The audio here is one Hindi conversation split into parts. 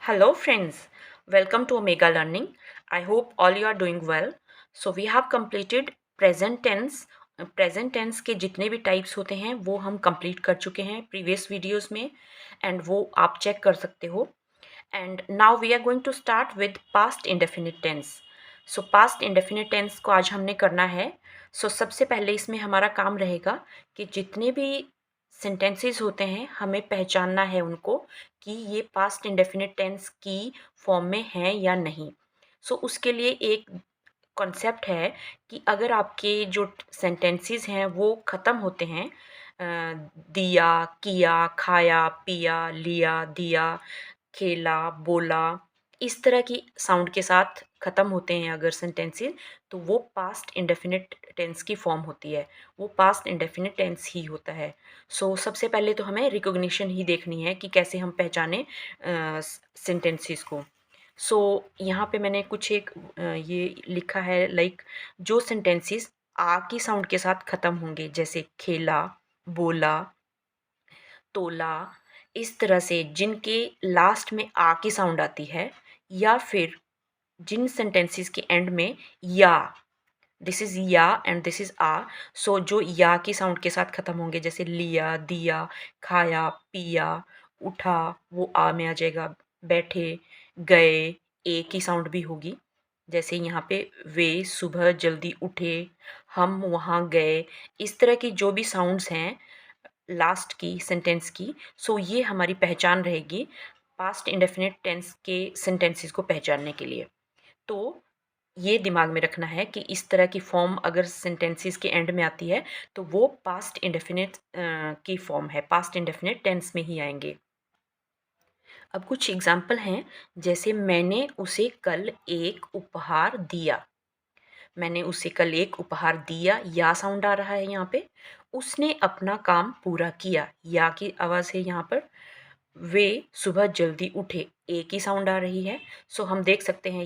Hello friends, welcome to Omega Learning. I hope all you are doing well. So we have completed present tense. Present tense के जितने भी टाइप्स होते हैं वो हम कंप्लीट कर चुके हैं प्रीवियस वीडियोस में एंड वो आप चेक कर सकते हो. And now we are going to start with past indefinite tense. So past indefinite tense को आज हमने करना है. सो सबसे पहले इसमें हमारा काम रहेगा कि जितने भी सेंटेंसेस होते हैं हमें पहचानना है उनको कि ये पास्ट इंडेफिनिट टेंस की फॉर्म में हैं या नहीं. सो उसके लिए एक कॉन्सेप्ट है कि अगर आपके जो सेंटेंसेस हैं वो ख़त्म होते हैं दिया, किया, खाया, पिया, लिया, दिया, खेला, बोला, इस तरह की साउंड के साथ ख़त्म होते हैं अगर सेंटेंसेस, तो वो पास्ट इंडेफिनिट टेंस की फॉर्म होती है. वो पास्ट इंडेफिनिट टेंस ही होता है. सो सबसे पहले तो हमें रिकॉग्निशन ही देखनी है कि कैसे हम पहचाने सेंटेंसेस को. सो यहाँ पे मैंने कुछ एक ये लिखा है लाइक जो सेंटेंसेस आ की साउंड के साथ ख़त्म होंगे जैसे खेला, बोला, तोला, इस तरह से जिनके लास्ट में आ की साउंड आती है, या फिर जिन सेंटेंसेस के एंड में या, दिस इज़ या एंड दिस इज़ आ, सो जो या की साउंड के साथ ख़त्म होंगे जैसे लिया, दिया, खाया, पिया, उठा, वो आ में आ जाएगा, बैठे, गए, ए की साउंड भी होगी. जैसे यहाँ पे वे सुबह जल्दी उठे, हम वहाँ गए, इस तरह की जो भी साउंड्स हैं लास्ट की सेंटेंस की, सो ये हमारी पहचान रहेगी पास्ट इंडेफिनिट टेंस के सेंटेंसेस को पहचानने के लिए. तो ये दिमाग में रखना है कि इस तरह की फॉर्म अगर सेंटेंसेस के एंड में आती है तो वो पास्ट इंडेफिनिट की फॉर्म है, पास्ट इंडेफिनिट टेंस में ही आएंगे. अब कुछ एग्जाम्पल हैं जैसे मैंने उसे कल एक उपहार दिया. मैंने उसे कल एक उपहार दिया, या साउंड आ रहा है यहाँ पे. उसने अपना काम पूरा किया, या की आवाज़ है यहाँ पर. वे सुबह जल्दी उठे, ए की साउंड आ रही है. सो हम देख सकते हैं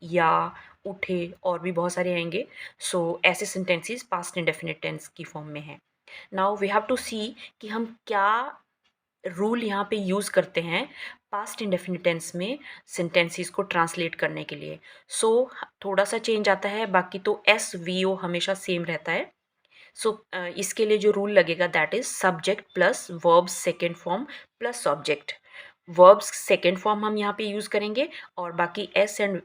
या उठे और भी बहुत सारे आएंगे. सो ऐसे सेंटेंसेस पास्ट इंडेफिनिट टेंस की फॉर्म में हैं. नाउ वी हैव टू सी कि हम क्या रूल यहाँ पे यूज़ करते हैं पास्ट इंडेफिनिट टेंस में सेंटेंसेस को ट्रांसलेट करने के लिए. सो थोड़ा सा चेंज आता है, बाकी तो एस वी ओ हमेशा सेम रहता है. सो इसके लिए जो रूल लगेगा that is subject plus verbs second form plus object. Verbs second form हम यहाँ पे यूज़ करेंगे और बाकी एस एंड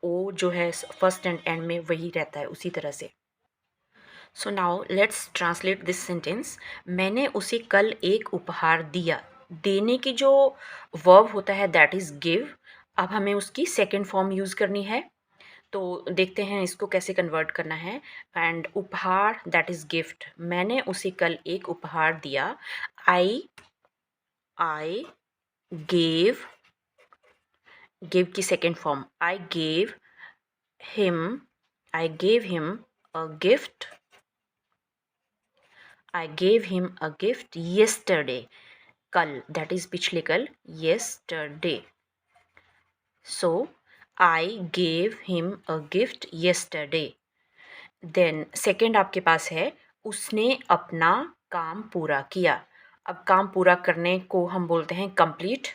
ओ जो है फर्स्ट एंड एंड में वही रहता है उसी तरह से. So now let's translate this sentence. मैंने उसे कल एक उपहार दिया. देने की जो वर्ब होता है दैट इज़ गिव. अब हमें उसकी सेकेंड फॉर्म यूज़ करनी है. तो देखते हैं इसको कैसे कन्वर्ट करना है. एंड उपहार दैट इज़ गिफ्ट. मैंने उसे कल एक उपहार दिया. आई गेव, गिव की second form him I gave him a gift. I gave him a gift yesterday. कल दैट इज पिछले कल, yesterday. So I gave him a gift yesterday. Then second आपके पास है उसने अपना काम पूरा किया. अब काम पूरा करने को हम बोलते हैं कंप्लीट.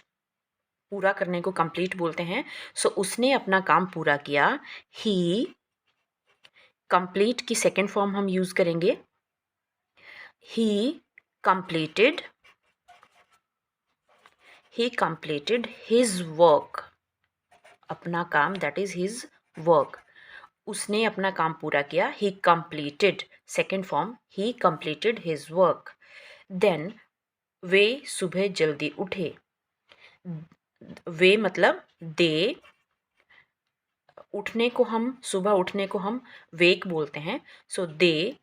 पूरा करने को कंप्लीट बोलते हैं. सो उसने अपना काम पूरा किया. ही, कंप्लीट की सेकेंड फॉर्म हम यूज़ करेंगे. ही कंप्लीटेड, ही कंप्लीटेड हिज वर्क. अपना काम दैट इज हिज वर्क. उसने अपना काम पूरा किया. He completed second form, he completed his work. Then वे सुबह जल्दी उठे. वे मतलब दे. उठने को हम सुबह उठने को हम वेक बोलते हैं. सो दे,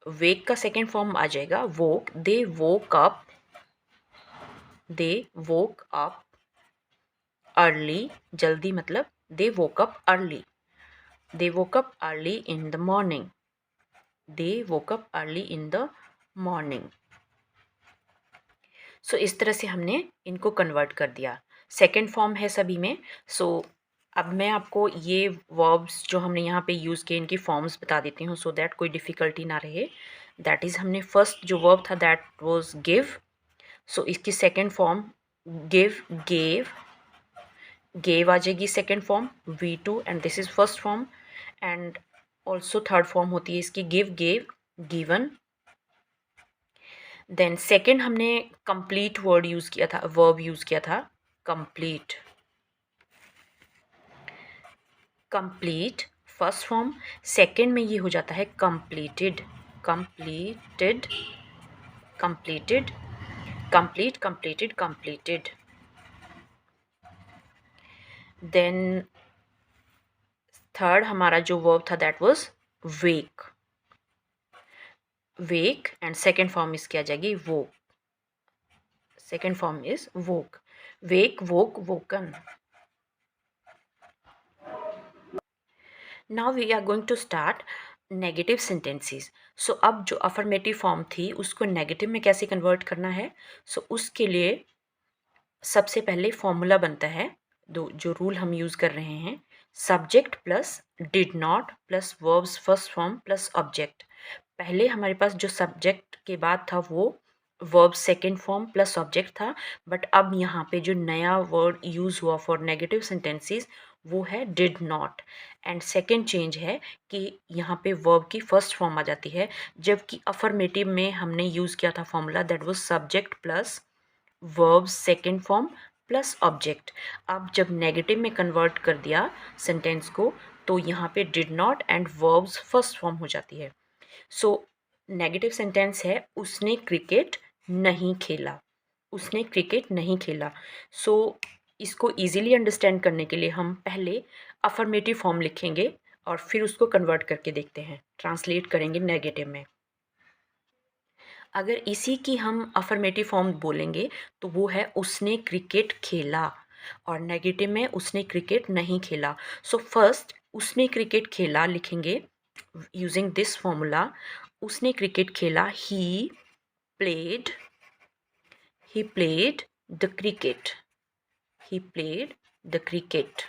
वेक का सेकेंड फॉर्म आ जाएगा woke. They woke up, they woke up early. जल्दी मतलब they woke up early. They woke up early in the morning. They woke up early in the morning. So इस तरह से हमने इनको कन्वर्ट कर दिया. सेकेंड फॉर्म है सभी में. सो अब मैं आपको ये वर्ब्स जो हमने यहाँ पे यूज़ किए इनकी फॉर्म्स बता देती हूँ सो दैट कोई डिफ़िकल्टी ना रहे. दैट इज़ हमने फर्स्ट जो वर्ब था दैट वाज गिव. सो इसकी second form give, gave. Gave आ जाएगी second form V2 and this is first form, and also third form होती है इसकी give, gave, given. Then second हमने कंप्लीट वर्ड यूज किया था, वर्ब यूज किया था, complete, complete first form. Second में ये हो जाता है completed, completed, completed, complete, completed, completed. Then third हमारा जो वर्ब था that was wake, wake and second form इसकी आ जाएगी वो, second form is woke, wake, woke, woken. Now we are going to start negative sentences. So अब जो अफर्मेटिव फॉर्म थी उसको नेगेटिव में कैसे कन्वर्ट करना है, सो उसके लिए सबसे पहले फॉर्मूला बनता है, दो जो रूल हम यूज़ कर रहे हैं, subject plus did not plus verbs first form plus object. पहले हमारे पास जो सब्जेक्ट के बाद था वो verb second form plus object था, बट अब यहाँ पे जो नया वर्ड यूज़ हुआ फॉर नेगेटिव सेंटेंसेस वो है did not, and second change है कि यहाँ पे वर्ब की फर्स्ट फॉर्म आ जाती है, जबकि अफर्मेटिव में हमने यूज़ किया था formula that was subject plus verb second form plus object. अब जब नेगेटिव में कन्वर्ट कर दिया सेंटेंस को तो यहाँ पे did not and verbs first form हो जाती है। सो नेगेटिव सेंटेंस है उसने क्रिकेट नहीं खेला, उसने क्रिकेट नहीं खेला। सो इसको इजीली अंडरस्टैंड करने के लिए हम पहले अफर्मेटिव फॉर्म लिखेंगे और फिर उसको कन्वर्ट करके देखते हैं, ट्रांसलेट करेंगे नेगेटिव में। अगर इसी की हम अफर्मेटिव फॉर्म बोलेंगे तो वो है उसने क्रिकेट खेला, और नेगेटिव में उसने क्रिकेट नहीं खेला। सो फर्स्ट उसने क्रिकेट खेला लिखेंगे यूजिंग दिस फॉर्मूला, उसने क्रिकेट खेला, played he played the cricket, he played the cricket।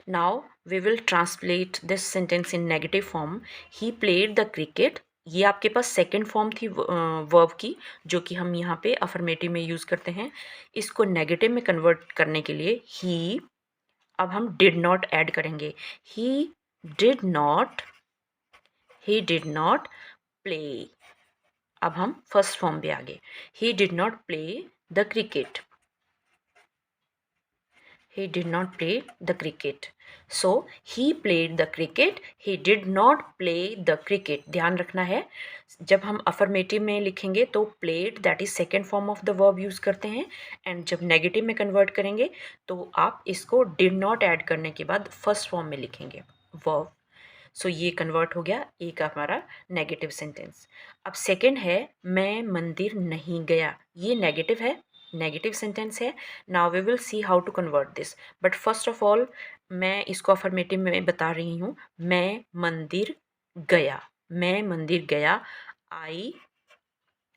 Now we will translate this sentence in negative form, he played the cricket। ये आपके पास सेकेंड फॉर्म थी वर्ब की जो कि हम यहाँ पे अफर्मेटिव में यूज़ करते हैं। इसको नेगेटिव में कन्वर्ट करने के लिए ही, अब हम डिड नॉट ऐड करेंगे, ही did not, he did not play. अब हम फर्स्ट फॉर्म पे आ गए, ही did not play the cricket, he did not play the cricket। so he played the cricket, he did not play the cricket। ध्यान रखना है जब हम अफर्मेटिव में लिखेंगे तो played that is second form of the verb use करते हैं, एंड जब नेगेटिव में कन्वर्ट करेंगे तो आप इसको डिड नॉट ऐड करने के बाद फर्स्ट फॉर्म में लिखेंगे वर्ब। सो ये कन्वर्ट हो गया एक हमारा नेगेटिव सेंटेंस। अब सेकेंड है मैं मंदिर नहीं गया, ये नेगेटिव है, नेगेटिव सेंटेंस है। Now we will see how to convert this, but first of all मैं इसको अफर्मेटिव में बता रही हूँ, मैं मंदिर गया, मैं मंदिर गया, I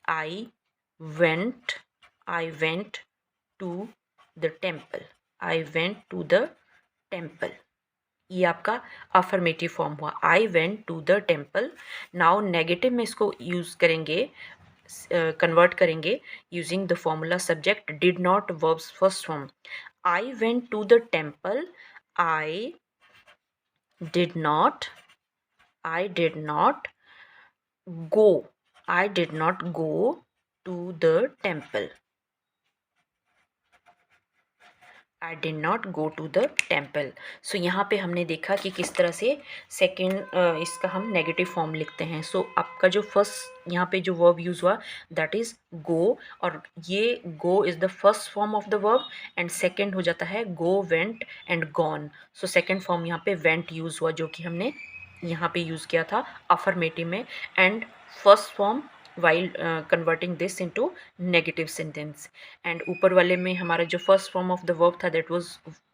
I went, I went to the temple, I went to the temple. ये आपका अफर्मेटिव फॉर्म हुआ, I went to the temple. Now negative में इसको यूज़ करेंगे, कन्वर्ट करेंगे using the formula subject did not verbs first form, I went to the temple, I did not, I did not go, I did not go to the temple, I did not go to the temple. सो यहाँ पे हमने देखा कि किस तरह से सेकेंड इसका हम नेगेटिव फॉर्म लिखते हैं। सो आपका जो फर्स्ट यहाँ पे जो वर्ब यूज़ हुआ दैट इज़ गो, और ये go is the first form of the verb, and second हो जाता है go, went and gone. So second form यहाँ पे वेंट यूज़ हुआ जो कि हमने यहाँ पे यूज़ किया था अफर्मेटिव में, and first form while converting this into negative sentence। And ऊपर वाले में हमारा जो first form of the verb था दैट वाज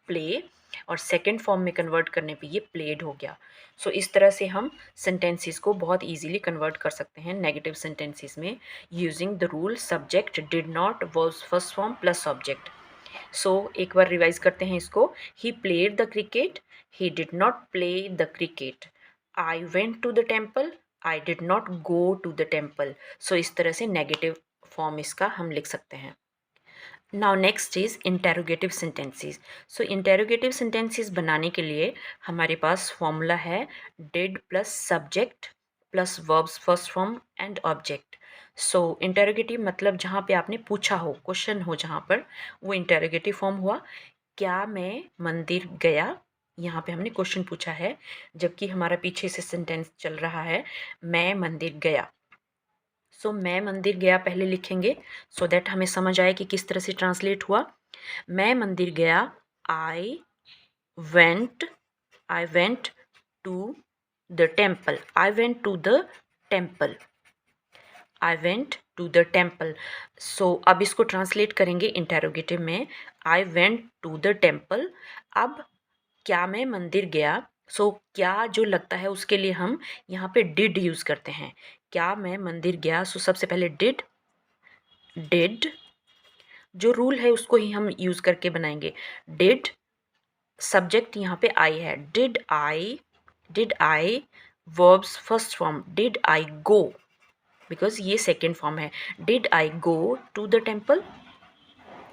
प्ले, और सेकेंड फॉर्म में कन्वर्ट करने पे ये प्लेड हो गया। सो इस तरह से हम सेंटेंसेस को बहुत इजीली कन्वर्ट कर सकते हैं नेगेटिव सेंटेंसेस में using the rule subject did not verbs first form plus object. So एक बार रिवाइज करते हैं इसको, he played the cricket, he did not play the cricket, I went to the temple, I did not go to the temple. So इस तरह से नेगेटिव फॉर्म इसका हम लिख सकते हैं। Now next is interrogative sentences. So interrogative sentences बनाने के लिए हमारे पास फॉर्मूला है did plus subject plus verbs first form and object. So interrogative मतलब जहाँ पे आपने पूछा हो, क्वेश्चन हो जहाँ पर, वो इंटेरोगेटिव फॉर्म हुआ। क्या मैं मंदिर गया, यहाँ पे हमने क्वेश्चन पूछा है, जबकि हमारा पीछे से सेंटेंस चल रहा है मैं मंदिर गया। सो मैं मंदिर गया पहले लिखेंगे सो दैट हमें समझ आए कि किस तरह से ट्रांसलेट हुआ। मैं मंदिर गया, I went, I went to the temple, I went to the temple, I went to the temple. So अब इसको ट्रांसलेट करेंगे इंटेरोगेटिव में, I went to the temple. अब क्या मैं मंदिर गया, सो क्या जो लगता है उसके लिए हम यहाँ पे डिड यूज़ करते हैं। क्या मैं मंदिर गया, सो सबसे पहले डिड, डिड जो रूल है उसको ही हम यूज़ करके बनाएंगे। डिड, सब्जेक्ट यहाँ पे आई है, did I, verbs first form did I go, because ये सेकेंड फॉर्म है। Did I go to the temple,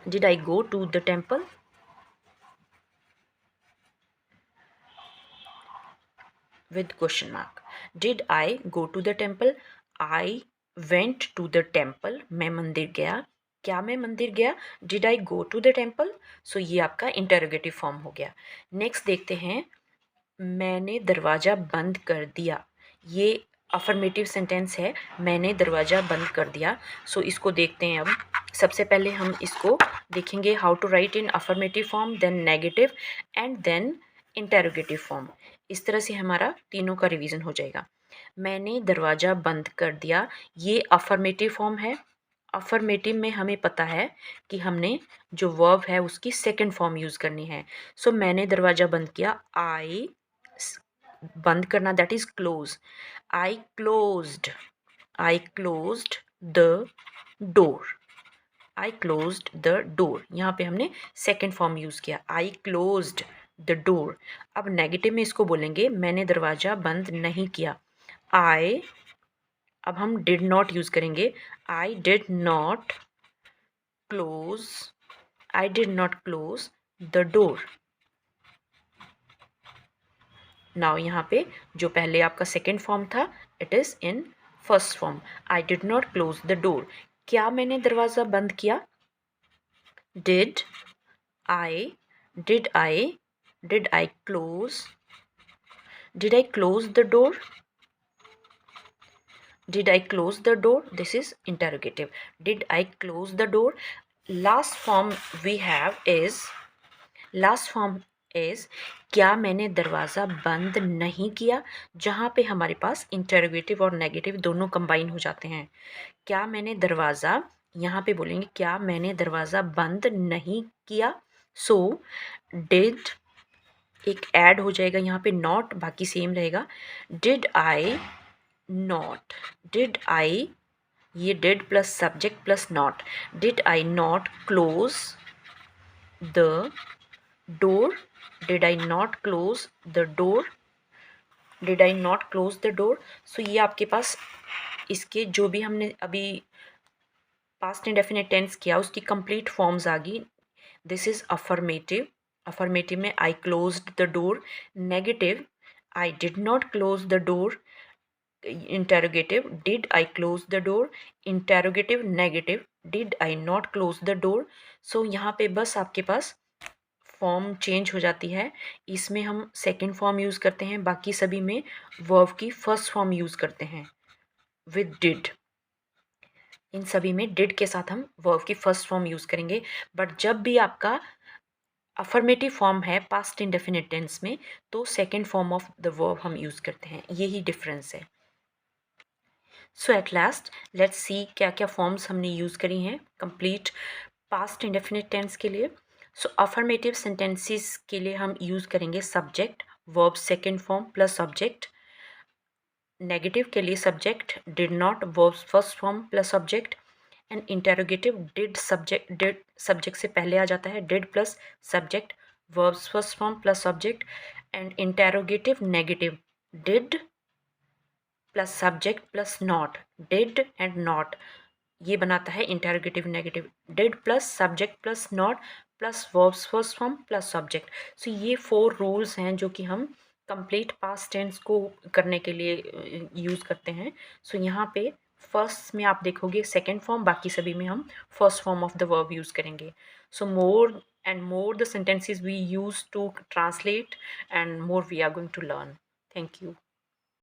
did I go to the temple, with question mark. Did I go to the temple? I went to the temple. मैं मंदिर गया, क्या मैं मंदिर गया, did I go to the temple. So ये आपका इंटरोगेटिव फॉर्म हो गया। नेक्स्ट देखते हैं, मैंने दरवाज़ा बंद कर दिया। ये अफर्मेटिव सेंटेंस है, मैंने दरवाज़ा बंद कर दिया। सो इसको देखते हैं। अब सबसे पहले हम इसको देखेंगे how to write in affirmative form, then negative and then interrogative form. इस तरह से हमारा तीनों का रिवीजन हो जाएगा। मैंने दरवाज़ा बंद कर दिया, ये अफर्मेटिव फॉर्म है। अफर्मेटिव में हमें पता है कि हमने जो वर्ब है उसकी सेकंड फॉर्म यूज़ करनी है। सो मैंने दरवाज़ा बंद किया, आई, बंद करना that is close, I closed, I closed the door, I closed the door. यहाँ पे हमने सेकेंड फॉर्म यूज़ किया, आई क्लोज्ड द डोर। अब नेगेटिव में इसको बोलेंगे, मैंने दरवाज़ा बंद नहीं किया, आई, अब हम डिड नॉट यूज़ करेंगे, आई did not close, I did not close the door. Now यहाँ पे जो पहले आपका सेकेंड फॉर्म था it is in first form, I did not close the door. क्या मैंने दरवाज़ा बंद किया, did I, did I, did I close, did I close the door, did I close the door, this is interrogative, did I close the door। last form we have is, last form is क्या मैंने दरवाज़ा बंद नहीं किया, जहाँ पे हमारे पास इंटरोगेटिव और नेगेटिव दोनों कंबाइन हो जाते हैं। क्या मैंने दरवाज़ा, यहाँ पे बोलेंगे क्या मैंने दरवाज़ा बंद नहीं किया। सो डिड एक ऐड हो जाएगा यहाँ पे, नॉट बाकी सेम रहेगा, did I not, did I, ये did plus subject plus not, did I not close the door, did I not close the door, did I not close the door. So ये आपके पास इसके जो भी हमने अभी पास्ट इंडेफिनिट टेंस किया उसकी कंप्लीट फॉर्म्स आ गई। दिस इज अफर्मेटिव, अफर्मेटिव में I closed the door, negative I did not close the door, interrogative did I close the door, interrogative negative did I not close the door. So यहाँ पे बस आपके पास फॉर्म चेंज हो जाती है, इसमें हम सेकेंड फॉर्म यूज़ करते हैं, बाकी सभी में वर्ब की फर्स्ट फॉर्म यूज़ करते हैं विद डिड। इन सभी में डिड के साथ हम वर्ब की फर्स्ट फॉर्म यूज़ करेंगे। बट जब भी आपका अफर्मेटिव फॉर्म है पास्ट इंडेफिनिट टेंस में तो second form of the verb हम यूज़ करते हैं, यही डिफरेंस है। सो एट लास्ट लेट्स सी क्या क्या फॉर्म्स हमने यूज़ करी हैं कंप्लीट पास्ट इंडेफिनिट टेंस के लिए। सो अफर्मेटिव सेंटेंसेस के लिए हम यूज़ करेंगे subject verb second form plus object. Negative के लिए subject did not verb first form plus object. And interrogative did subject से पहले आ जाता है, did plus subject verbs first form plus object. And interrogative negative did plus subject plus not, did and not, ये बनाता है interrogative negative, did plus subject plus not plus verbs first form plus subject. So ये 4 रूल्स हैं जो कि हम कंप्लीट पास्ट टेंस को करने के लिए यूज़ करते हैं। सो यहाँ पे फर्स्ट में आप देखोगे सेकेंड फॉर्म, बाकी सभी में हम first form of the verb use करेंगे। सो मोर and more the sentences we use to translate and more we are going to learn. Thank you.